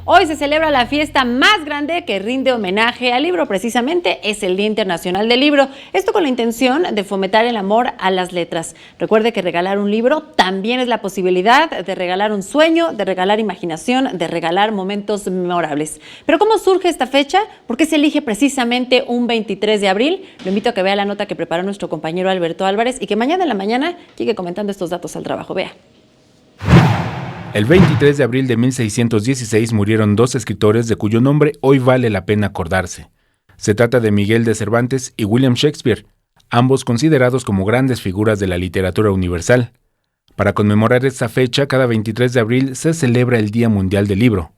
Hoy se celebra la fiesta más grande que rinde homenaje al libro, precisamente es el Día Internacional del Libro. Esto con la intención de fomentar el amor a las letras. Recuerde que regalar un libro también es la posibilidad de regalar un sueño, de regalar imaginación, de regalar momentos memorables. Pero ¿cómo surge esta fecha? ¿Por qué se elige precisamente un 23 de abril? Lo invito a que vea la nota que preparó nuestro compañero Alberto Álvarez y que mañana en la mañana llegue comentando estos datos al trabajo. Vea. El 23 de abril de 1616 murieron dos escritores de cuyo nombre hoy vale la pena acordarse. Se trata de Miguel de Cervantes y William Shakespeare, ambos considerados como grandes figuras de la literatura universal. Para conmemorar esta fecha, cada 23 de abril se celebra el Día Mundial del Libro,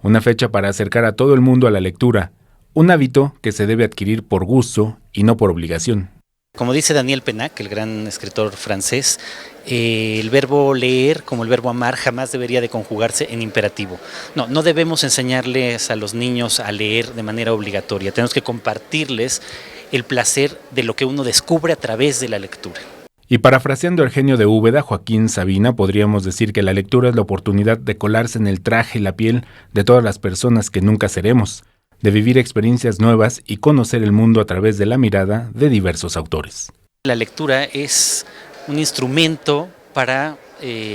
una fecha para acercar a todo el mundo a la lectura, un hábito que se debe adquirir por gusto y no por obligación. Como dice Daniel Pennac, el gran escritor francés, el verbo leer, como el verbo amar, jamás debería de conjugarse en imperativo. No debemos enseñarles a los niños a leer de manera obligatoria. Tenemos que compartirles el placer de lo que uno descubre a través de la lectura. Y parafraseando al genio de Úbeda, Joaquín Sabina, podríamos decir que la lectura es la oportunidad de colarse en el traje y la piel de todas las personas que nunca seremos, de vivir experiencias nuevas y conocer el mundo a través de la mirada de diversos autores. La lectura es un instrumento para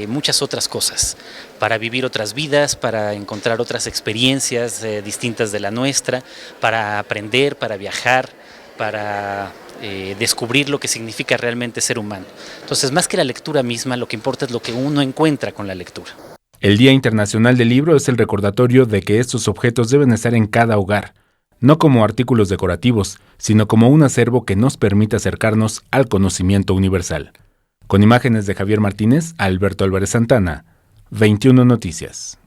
muchas otras cosas, para vivir otras vidas, para encontrar otras experiencias distintas de la nuestra, para aprender, para viajar, para descubrir lo que significa realmente ser humano. Entonces, más que la lectura misma, lo que importa es lo que uno encuentra con la lectura. El Día Internacional del Libro es el recordatorio de que estos objetos deben estar en cada hogar, no como artículos decorativos, sino como un acervo que nos permite acercarnos al conocimiento universal. Con imágenes de Javier Martínez, Alberto Álvarez Santana, 21 Noticias.